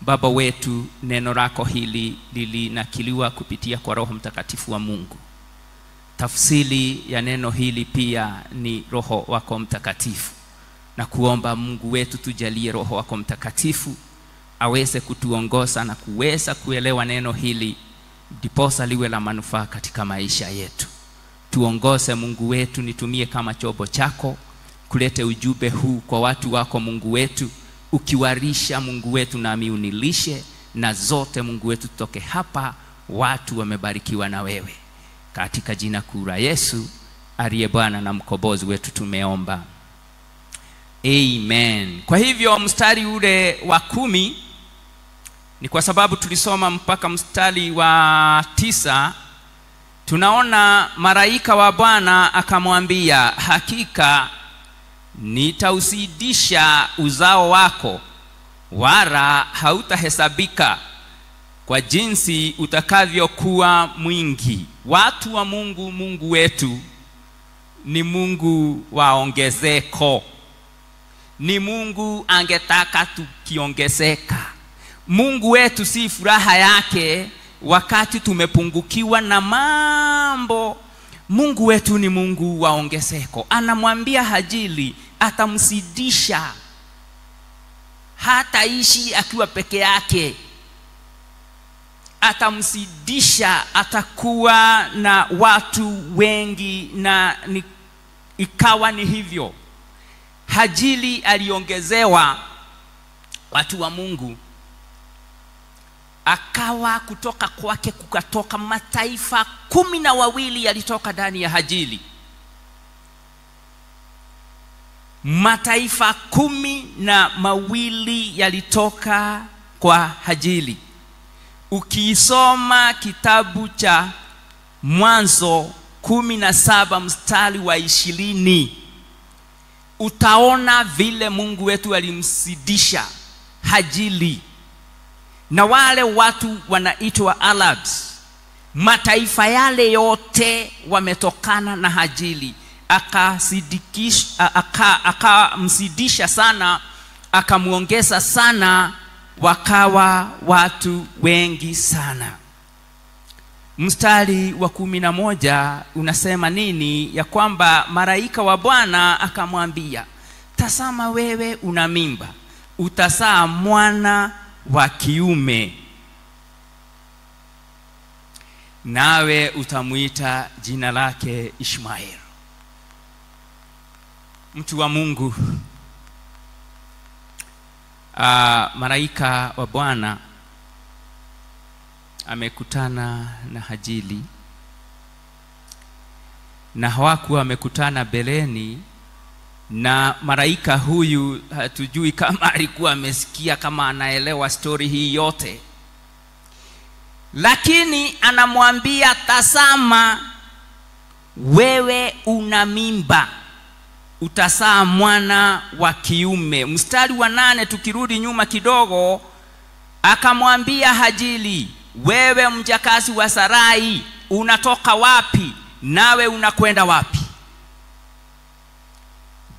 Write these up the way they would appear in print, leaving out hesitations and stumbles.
Baba wetu, neno lako hili lilinakiliwa kupitia kwa Roho Mtakatifu wa Mungu. Tafsiri ya neno hili pia ni Roho wako Mtakatifu. Na kuomba Mungu wetu tujalie Roho wako Mtakatifu aweze kutuongoza na kuweza kuelewa neno hili, ndiposa liwe la manufaa katika maisha yetu. Tuongoze Mungu wetu, nitumie kama chombo chako kulete ujumbe huu kwa watu wako Mungu wetu, ukiwarisha Mungu wetu nami unilishe, na zote Mungu wetu tutoke hapa watu wamebarikiwa na wewe. Katika jina kuu la Yesu aliye Bwana na mkombozi wetu tumeomba. Amen. Kwa hivyo mstari ule wa 10 ni kwa sababu tulisoma mpaka mstari wa 9. Tunaona malaika wa Bwana akamwambia, hakika nitauzidisha uzao wako, wala hautahesabika kwa jinsi utakavyokuwa mwingi. Watu wa Mungu, Mungu wetu ni Mungu wa ongezeko. Ni Mungu angetaka tukiongezeka. Mungu wetu si furaha yake wakati tumepungukiwa na mambo. Mungu wetu ni Mungu wa ongezeko. Anamwambia Hajili atamzidisha, hataishi akiwa peke yake. Atamzidisha, atakuwa na watu wengi, na ikawa ni hivyo. Hajili aliongezewa watu wa Mungu, akawa kutoka kwake kukatoka mataifa 12 yalitoka ndani ya Hajili. Mataifa 12 yalitoka kwa Hajili. Ukisoma kitabu cha Mwanzo 17 mstari wa 20, utaona vile Mungu wetu alimzidisha Hajili. Na wale watu wanaitwa Arabs, mataifa yale yote wametokana na Hajili. Akamzidisha sana, akamuongeza sana, wakawa watu wengi sana. Mstari wa 11 unasema nini? Ya kwamba malaika wa Bwana akamwambia, tazama wewe una mimba, utazaa mwana wa kiume, nawe utamuita jina lake Ishmael. Mtu wa Mungu, malaika wa Bwana amekutana na Hajili, na hawakuwa amekutana beleni. Na malaika huyu hatujui kama alikuwa amesikia, kama anaelewa story hii yote, lakini anamwambia, tazama wewe una mimba, utazaa mwana wa kiume. Mstari wa 8 tukirudi nyuma kidogo, akamwambia Hajili, wewe mjakazi wa Sarai, unatoka wapi nawe unakwenda wapi?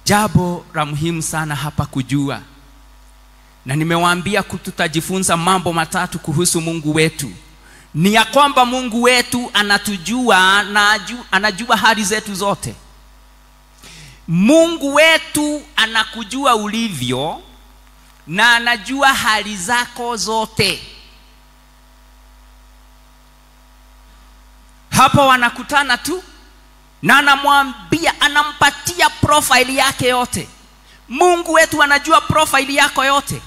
Jambo la muhimu sana hapa kujua, na nimewaambia tutajifunza mambo matatu kuhusu Mungu wetu, ni ya kwamba Mungu wetu anatujua na anajua hali zetu zote. Mungu wetu anakujua ulivyo na anajua hali zako zote. Hapo wanakutana tu na anamwambia, anampatia profile yake yote. Mungu wetu anajua profile yako yote.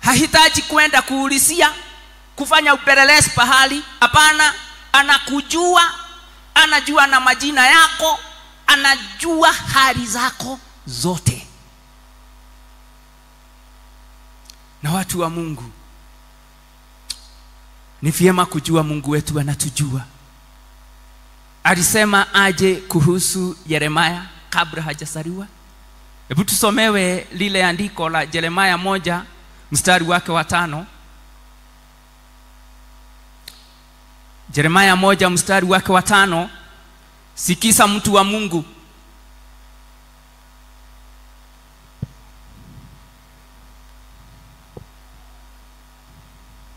Hahitaji kwenda kuulizia, kufanya upelelezi pahali. Hapana, anakujua, anajua na majina yako, anajua hali zako zote. Na watu wa Mungu, ni vyema kujua Mungu wetu anatujua. Alisema aje kuhusu Yeremia kabla hajazaliwa? Hebu tusomewe lile andiko la Yeremia 1 mstari wake wa 5. Yeremia 1 mstari wake wa 5. Sikiza mtu wa Mungu.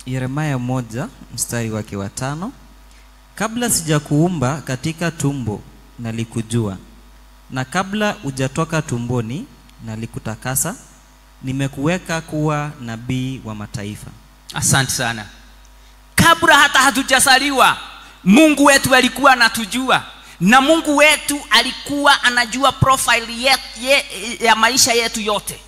Yeremia 1 mstari wake wa 5. Kabla sijakuumba katika tumbo nalikujua, na kabla hujatoka tumboni nalikutakasa, nimekuweka kuwa nabii wa mataifa. Asante sana. Kabla hata hatujazaliwa, Mungu wetu alikuwa anatujua, na Mungu wetu alikuwa anajua profile ya maisha yetu yote.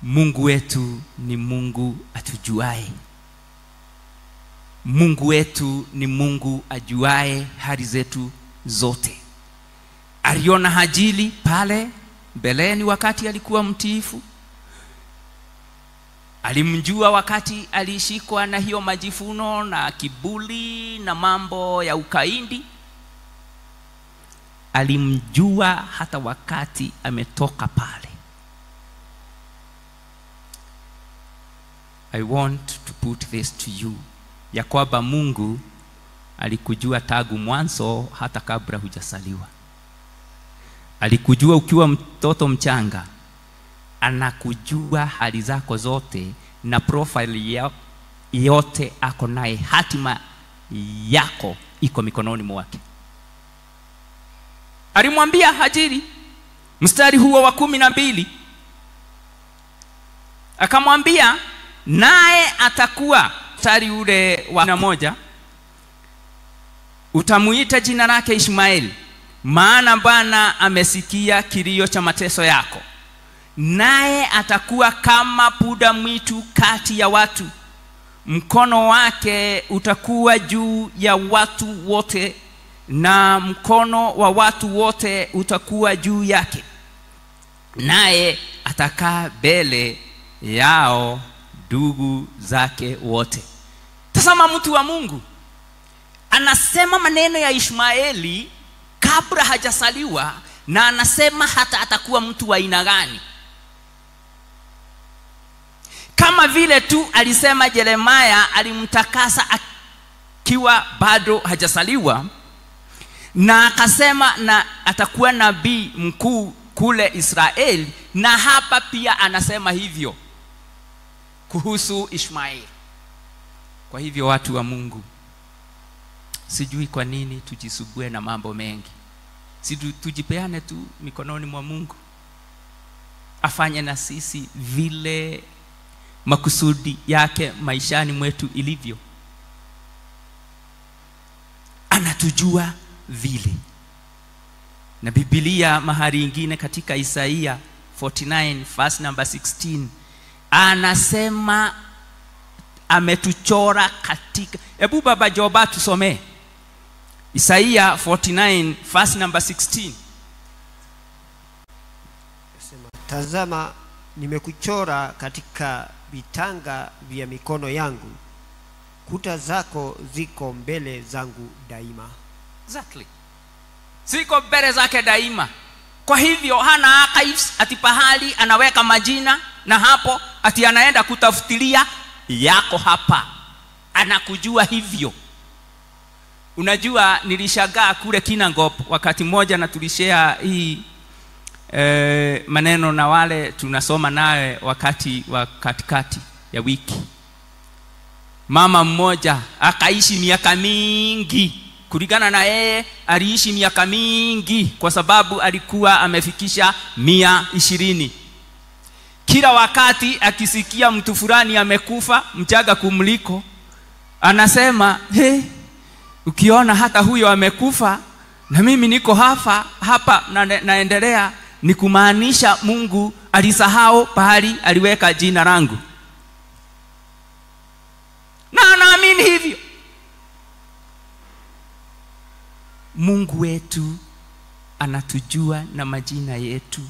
Mungu wetu ni Mungu atujuae. Mungu wetu ni Mungu ajuae hali zetu zote. Aliona Hajili pale mbeleni wakati alikuwa mtiifu. Alimjua wakati alishikwa na hiyo majifuno na kiburi na mambo ya ukaidi. Alimjua hata wakati ametoka pale. I want to put this to you, ya kwamba Mungu alikujua tangu mwanzo hata kabla hujasaliwa. Alikujua ukiwa mtoto mchanga. Anakujua hali zako zote na profile yote ako naye. Hatima yako iko mikononi mwake. Alimwambia Hajiri mstari huo wa 12, akamwambia naye atakuwa, mstari ule wa 1, utamuita jina lake Ishmaeli, maana Bwana amesikia kilio cha mateso yako. Naye atakuwa kama punda mwitu kati ya watu, mkono wake utakuwa juu ya watu wote, na mkono wa watu wote utakuwa juu yake, naye atakaa mbele yao ndugu zake wote. Tazama, mtu wa Mungu anasema maneno ya Ishmaeli kabla hajasaliwa, na anasema hata atakuwa mtu wa aina gani. Kama vile tu alisema Yeremia alimtakasa akiwa bado hajasaliwa, na akasema na atakuwa nabii mkuu kule Israeli, na hapa pia anasema hivyo kuhusu Ishmaeli. Kwa hivyo watu wa Mungu, sijui kwa nini tujisumbue na mambo mengi. Tujipeane tu mikononi mwa Mungu, afanye na sisi vile makusudi yake maishani mwetu ilivyo. Anatujua vile. Na Biblia mahali ingine katika Isaia 49 verse number 16 anasema ametuchora katika. Hebu baba Joba tusomee Isaia 49 verse number 16. Tazama, nimekuchora katika vitanga vya mikono yangu, kuta zako ziko mbele zangu daima. Exactly. Ziko mbele zake daima. Kwa hivyo hana archives ati pahali anaweka majina na hapo ati anaenda kutafutilia yako hapa. Anakujua hivyo. Unajua nilishagaa kule Kinangop wakati mmoja, na tulishare hii maneno na wale tunasoma naye wakati wa katikati ya wiki. Mama mmoja akaishi miaka mingi. Kulingana na yeye aliishi miaka mingi kwa sababu alikuwa amefikisha 120. Kila wakati akisikia mtu fulani amekufa mchaga kumliko, anasema ukiona hata huyo amekufa na mimi niko hapa naendelea, ni kumaanisha Mungu alisahau pahali aliweka jina langu. Na naamini hivyo. Mungu wetu anatujua na majina yetu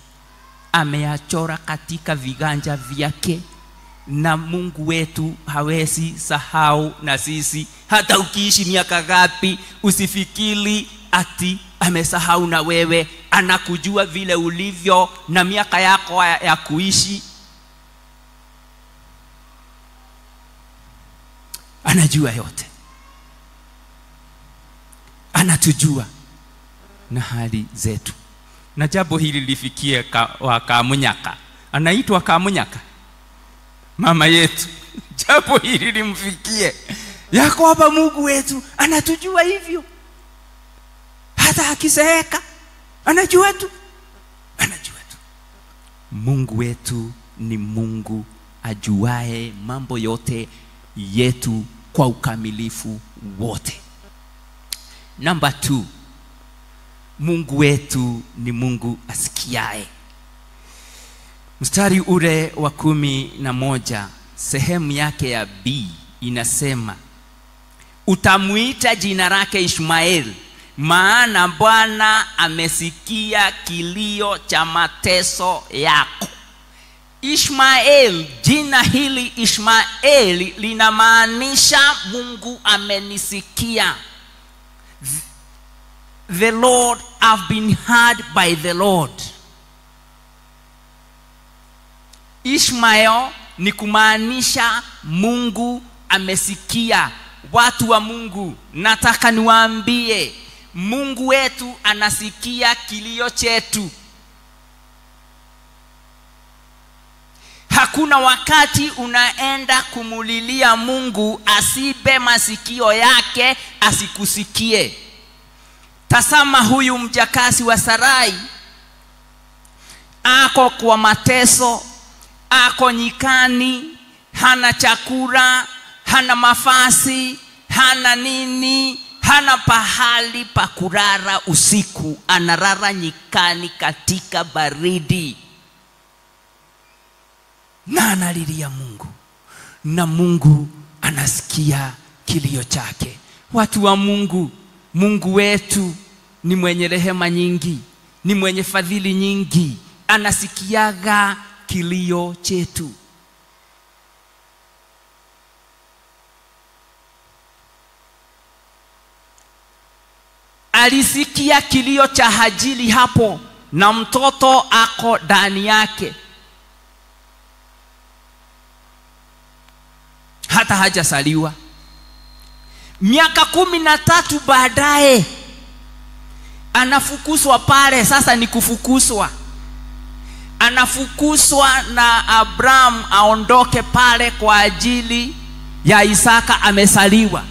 ameyachora katika viganja vyake, na Mungu wetu hawezi sahau na sisi. Hata ukiishi miaka gapi, usifikiri ati amesahau na wewe. Anakujua vile ulivyo na miaka yako ya kuishi. Anajua yote. Anatujua na hali zetu. Na jambo hili lifikie Wakamunyaka anaitwa Kamunyaka, mama yetu. Japo hili limfikie ya kwamba Mungu wetu anatujua hivyo, hata akiseeka anajua tu. Mungu wetu ni Mungu ajuae mambo yote yetu kwa ukamilifu wote. Number 2, Mungu wetu ni Mungu asikiae. Mstari ule wa 11 sehemu yake ya B inasema, utamuita jina lake Ishmaeli, maana Bwana amesikia kilio cha mateso yako. Ishmael, jina hili Ishmaeli linamaanisha Mungu amenisikia. The Lord have been heard by the Lord. Ishmael ni kumaanisha Mungu amesikia. Watu wa Mungu, nataka niwaambie, Mungu wetu anasikia kilio chetu. Hakuna wakati unaenda kumulilia Mungu asibe masikio yake asikusikie. Tazama huyu mjakazi wa Sarai, ako kwa mateso, ako nyikani, hana chakula, hana mafasi, hana nini, hana pahali pa kulala usiku, analala nyikani katika baridi. Na analilia Mungu, na Mungu anasikia kilio chake. Watu wa Mungu, Mungu wetu ni mwenye rehema nyingi, ni mwenye fadhili nyingi, anasikiaga kilio chetu. Alisikia kilio cha Hajiri hapo, na mtoto ako ndani yake, hata hajasaliwa. Miaka 13 baadaye anafukuzwa pale. Sasa ni kufukuzwa, anafukuzwa na Abraham aondoke pale kwa ajili ya Isaka amesaliwa.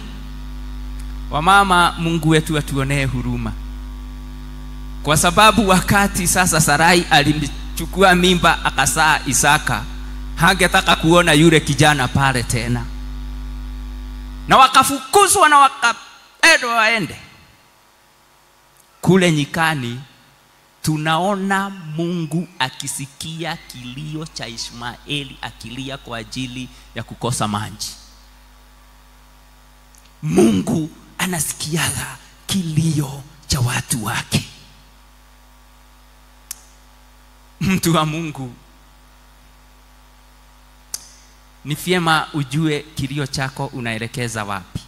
Wamama, Mungu wetu atuonee huruma, kwa sababu wakati sasa Sarai alimchukua mimba akazaa Isaka, hangetaka kuona yule kijana pale tena, na wakafukuzwa na wakaedwa waende kule nyikani. Tunaona Mungu akisikia kilio cha Ishmaeli akilia kwa ajili ya kukosa maji. Mungu anasikiaga kilio cha watu wake. Mtu wa Mungu, ni vyema ujue kilio chako unaelekeza wapi.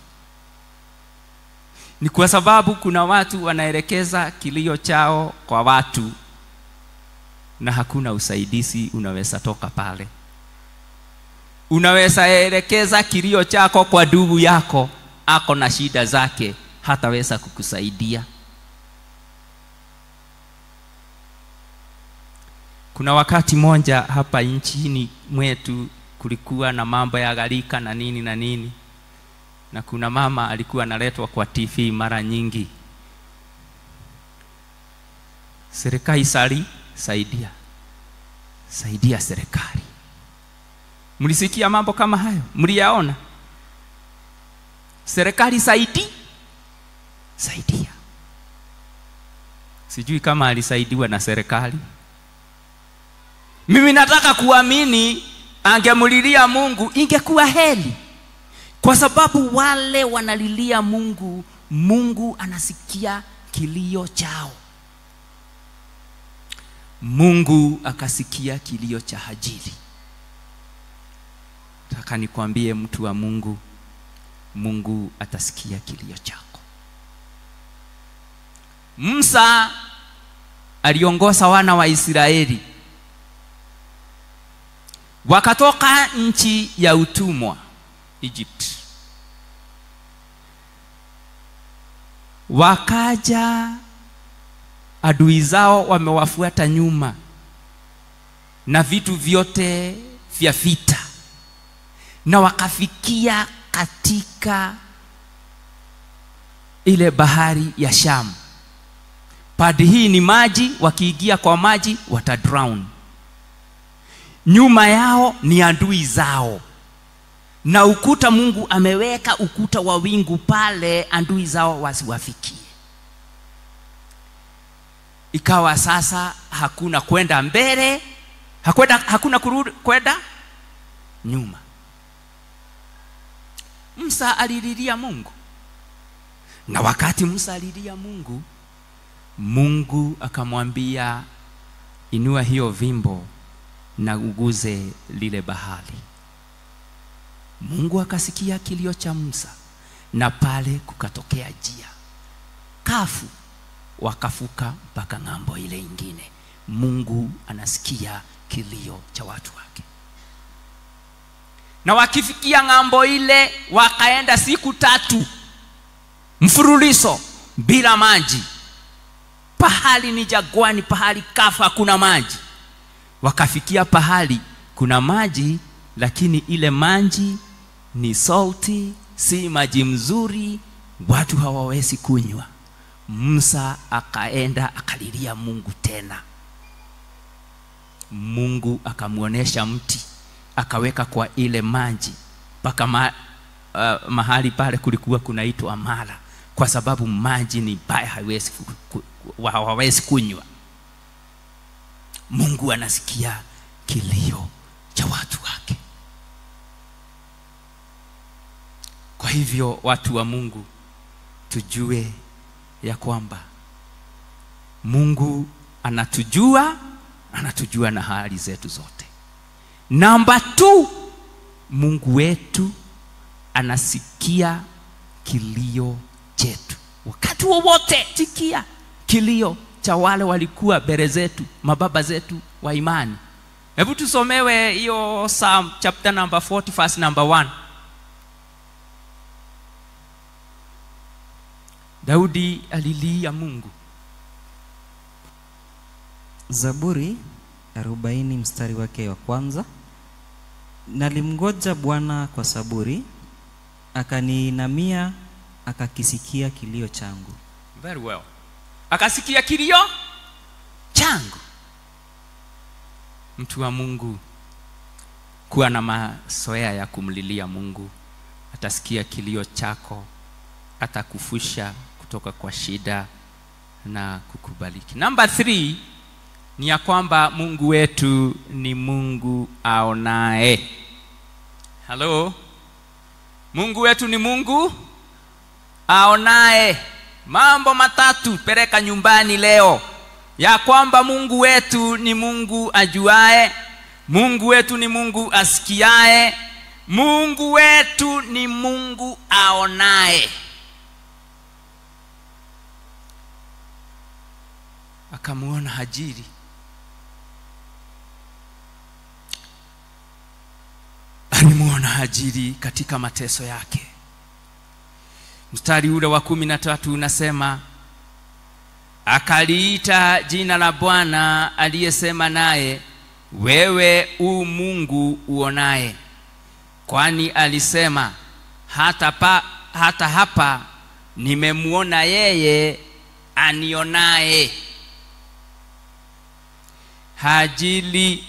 Ni kwa sababu kuna watu wanaelekeza kilio chao kwa watu, na hakuna usaidizi unaweza toka pale. Unaweza elekeza kilio chako kwa ndugu yako, ako na shida zake, hataweza kukusaidia. Kuna wakati moja hapa nchini mwetu kulikuwa na mambo ya gharika na nini na nini, na kuna mama alikuwa analetwa kwa TV mara nyingi, serikali saidia serikali. Mlisikia mambo kama hayo? Mliyaona? Serikali saidia. Sijui kama alisaidiwa na serikali. Mimi nataka kuamini angemulilia Mungu ingekuwa heri, kwa sababu wale wanalilia Mungu, Mungu anasikia kilio chao. Mungu akasikia kilio cha Hajiri. Nataka nikwambie mtu wa Mungu, Mungu atasikia kilio chako. Musa aliongoza wana wa Israeli wakatoka nchi ya utumwa Egypt, wakaja adui zao wamewafuata nyuma, na vitu vyote vya vita, na wakafikia katika ile bahari ya Shamu. Pande hii ni maji, wakiingia kwa maji watadrown. Nyuma yao ni adui zao, na ukuta, Mungu ameweka ukuta wa wingu pale adui zao wasiwafikie. Ikawa sasa hakuna kwenda mbele, hakuna kurudi kwenda nyuma. Musa alililia Mungu, na wakati Musa alilia Mungu, Mungu akamwambia, inua hiyo vimbo na uguze lile bahari. Mungu akasikia kilio cha Musa, na pale kukatokea njia kafu, wakafuka mpaka ng'ambo ile ingine. Mungu anasikia kilio cha watu wake. Na wakifikia ng'ambo ile, wakaenda siku 3 mfululizo bila maji. Pahali ni jangwani, pahali kafu, hakuna maji. Wakafikia pahali kuna maji, lakini ile maji ni salty, si maji mzuri, watu hawawezi kunywa. Musa akaenda akalilia Mungu tena. Mungu akamuonesha mti, akaweka kwa ile maji mpaka mahali pale kulikuwa kunaitwa Mara, kwa sababu maji ni baya, hawawezi kunywa. Mungu anasikia kilio cha watu wake. Kwa hivyo watu wa Mungu, tujue ya kwamba Mungu anatujua na hali zetu zote. Namba 2, Mungu wetu anasikia kilio chetu. Wakati wowote sikia kilio cha wale walikuwa mbele zetu, mababa zetu wa imani. Hebu tusomewe hiyo Psalm chapter number 40 verse number 1. Daudi alilia Mungu. Zaburi 40 mstari wake wa kwanza. Nalimngoja Bwana kwa saburi, akaniinamia, akakisikia kilio changu. Very well. Akasikia kilio changu. Mtu wa Mungu, kuwa na mazoea ya kumlilia Mungu. Atasikia kilio chako, atakufusha kutoka kwa shida na kukubariki. Number 3 ni ya kwamba Mungu wetu ni Mungu aonaye. Hello? Mungu wetu ni Mungu aonaye. Mambo 3 peleka nyumbani leo, ya kwamba Mungu wetu ni Mungu ajuae, Mungu wetu ni Mungu asikiae, Mungu wetu ni Mungu aonaye. Akamuona Hajiri. Alimuona Hajiri katika mateso yake. Mstari ule wa 13 unasema, akaliita jina la Bwana aliyesema naye, wewe u Mungu uonaye. Kwani alisema, hata hapa nimemuona yeye anionaye. Hajiri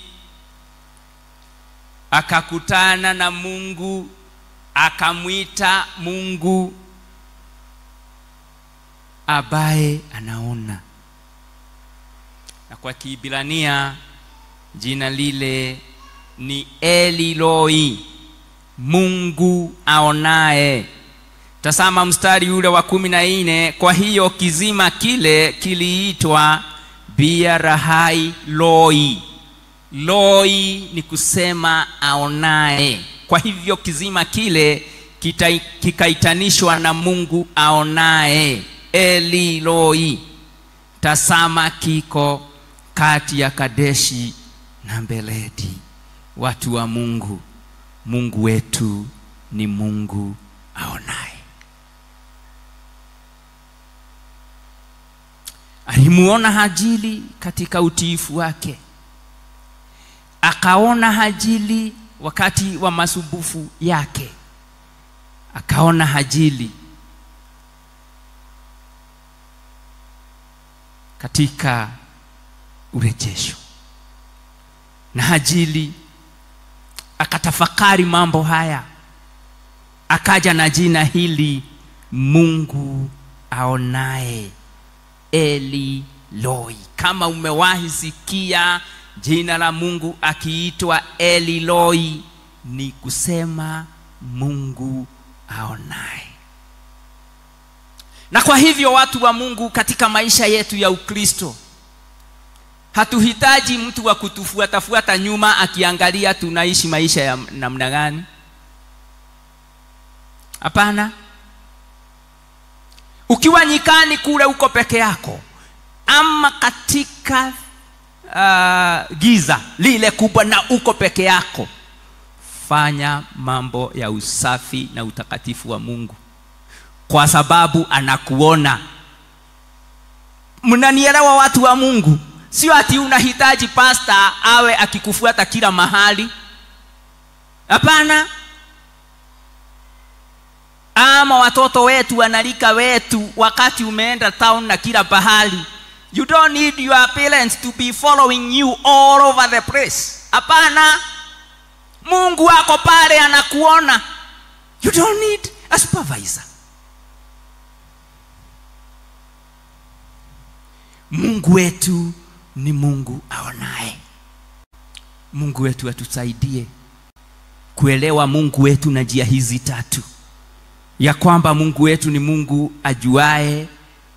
akakutana na Mungu, akamwita Mungu ambaye anaona. Na kwa Kiebrania jina lile ni Eliloi, Mungu aonaye. Tazama mstari ule wa 14, kwa hiyo kizima kile kiliitwa Beer-lahai Roi. Roi ni kusema aonaye. Kwa hivyo kizima kile kikaitanishwa na Mungu aonaye, Eliloi. Tazama kiko kati ya Kadeshi na Beredi. Watu wa Mungu, Mungu wetu ni Mungu aonaye. Alimuona Hajiri katika utiifu wake, akaona Hajili wakati wa masumbufu yake, akaona Hajili katika urejesho, na Hajili akatafakari mambo haya, akaja na jina hili, Mungu aonaye, Eliloi. Kama umewahi sikia jina la Mungu akiitwa Eliloi, ni kusema Mungu aonaye. Na kwa hivyo watu wa Mungu, katika maisha yetu ya Ukristo, hatuhitaji mtu wa kutufuata nyuma akiangalia tunaishi maisha ya namna gani. Hapana. Ukiwa nyikani kule uko peke yako, ama katika giza lile kubwa na uko peke yako, fanya mambo ya usafi na utakatifu wa Mungu, kwa sababu anakuona. Mnanielewa watu wa Mungu? Sio ati unahitaji pastor awe akikufuata kila mahali. Hapana. Ama watoto wetu, wanalika wetu, wakati umeenda town na kila pahali, you don't need your parents to be following you all over the place. Hapana. Mungu wako pale anakuona. You don't need a supervisor. Mungu wetu ni Mungu aonaye. Mungu wetu atusaidie kuelewa Mungu wetu na njia hizi tatu, ya kwamba Mungu wetu ni Mungu ajuae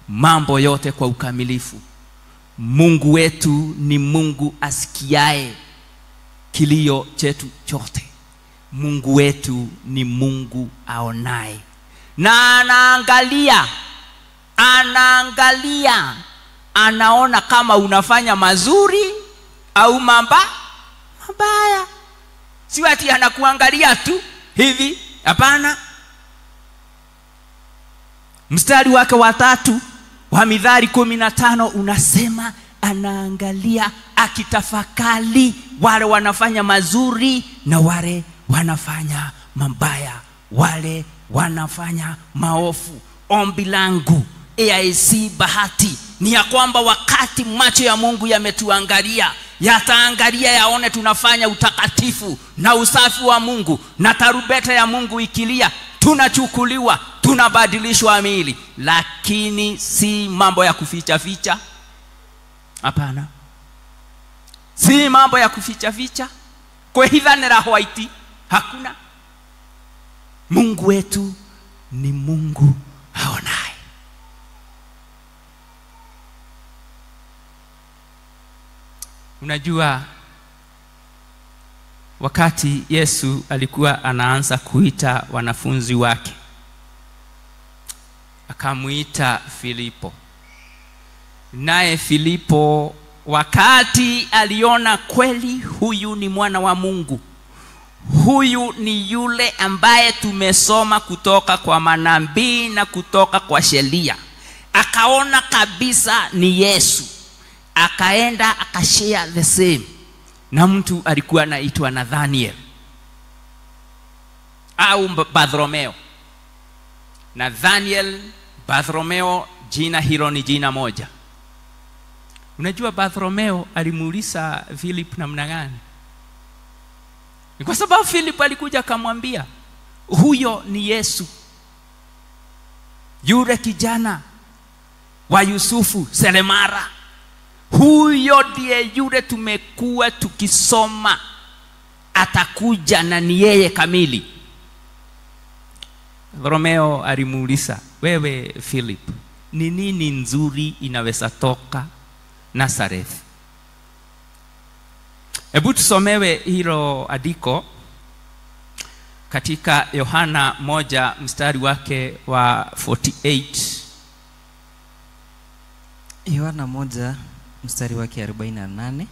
mambo yote kwa ukamilifu. Mungu wetu ni Mungu asikiae kilio chetu chote. Mungu wetu ni Mungu aonaye, na anaangalia, anaona kama unafanya mazuri au mabaya. Si ati anakuangalia tu hivi. Hapana. Mstari wake wa 3 wa Mithali 15 unasema anaangalia akitafakari wale wanafanya mazuri na wale wanafanya mabaya, wale wanafanya maofu. Ombi langu AIC Bahati ni ya kwamba wakati macho ya Mungu yametuangalia, yataangalia yaone tunafanya utakatifu na usafi wa Mungu, na tarubeta ya Mungu ikilia, tunachukuliwa, tunabadilishwa miili. Lakini si mambo ya kuficha. Hapana. Si mambo ya kuficha. Kwehithanira white. Hakuna. Mungu wetu ni Mungu aonaye. Unajua, wakati Yesu alikuwa anaanza kuita wanafunzi wake, akamuita Filipo. Naye Filipo, wakati aliona kweli huyu ni mwana wa Mungu, huyu ni yule ambaye tumesoma kutoka kwa manabii na kutoka kwa sheria, akaona kabisa ni Yesu, akaenda akashare the same na mtu alikuwa anaitwa Nathaniel au Bartholomew. Nathaniel, Bartholomew, jina hilo ni jina moja. Unajua Bartholomew alimuuliza Philip namna gani? Ni kwa sababu Philip alikuja akamwambia, huyo ni Yesu, yule kijana wa Yusufu Selemara. Huyo ndiye yule tumekuwa tukisoma atakuja na ni yeye kamili. Bartholomew alimuuliza, wewe Philip, ni nini nzuri inaweza toka Nazareth? Hebu tusomewe hilo andiko katika Yohana 1 mstari wake wa 48. Yohana 1 mstari wake 48.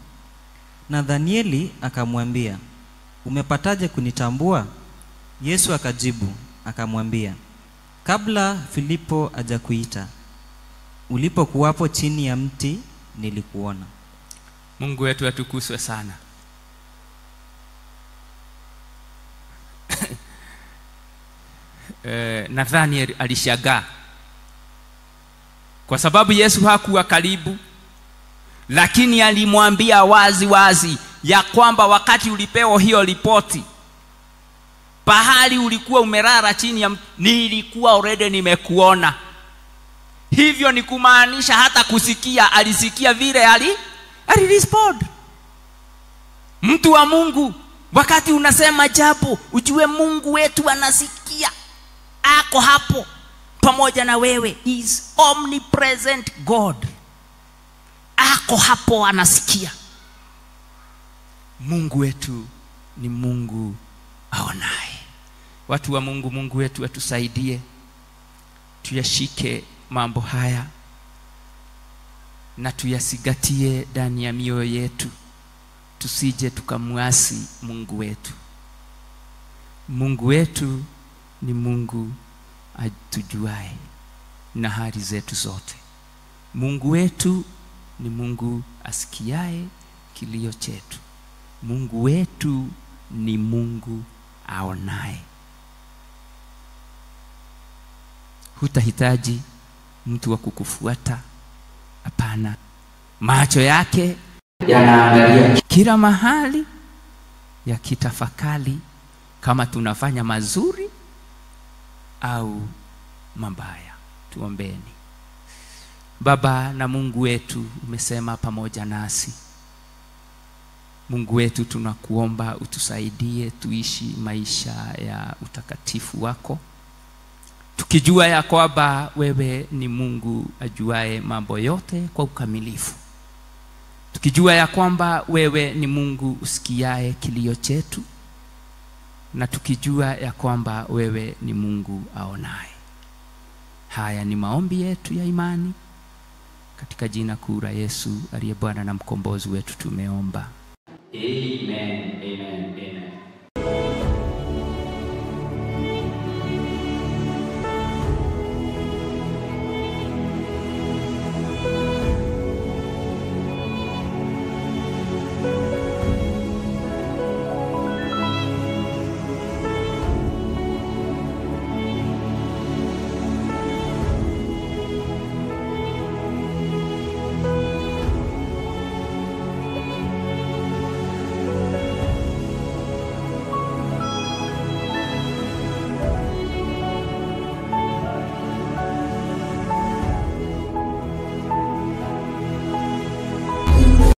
Nathanieli akamwambia, umepataje kunitambua? Yesu akajibu akamwambia, kabla Filipo hajakuita, ulipokuwapo chini ya mti nilikuona. Mungu wetu atukuzwe sana. Nathaniel alishangaa kwa sababu Yesu hakuwa karibu, lakini alimwambia wazi wazi ya kwamba wakati ulipewa hiyo ripoti, pahali ulikuwa umelala chini ya nilikuwa already nimekuona. Hivyo ni kumaanisha hata kusikia, alisikia vile alirespond. Mtu wa Mungu, wakati unasema jambo, ujue Mungu wetu anasikia, ako hapo pamoja na wewe. He is omnipresent God. Ako hapo anasikia. Mungu wetu ni Mungu aonaye. Watu wa Mungu, Mungu wetu atusaidie tuyashike mambo haya na tuyasigatie ndani ya mioyo yetu, tusije tukamwasi Mungu wetu. Mungu wetu ni Mungu atujuae na hali zetu zote. Mungu wetu ni Mungu asikiae kilio chetu. Mungu wetu ni Mungu aonaye. Hutahitaji mtu wa kukufuata, hapana. Macho yake yanaangalia kila mahali, yakitafakari kama tunafanya mazuri au mabaya. Tuombeni. Baba na Mungu wetu, umesema pamoja nasi. Mungu wetu, tunakuomba utusaidie tuishi maisha ya utakatifu wako, tukijua ya kwamba wewe ni Mungu ajuae mambo yote kwa ukamilifu, tukijua ya kwamba wewe ni Mungu usikiae kilio chetu, na tukijua ya kwamba wewe ni Mungu aonaye. Haya ni maombi yetu ya imani katika jina kuu la Yesu aliye Bwana na mkombozi wetu tumeomba. Amen, amen, amen.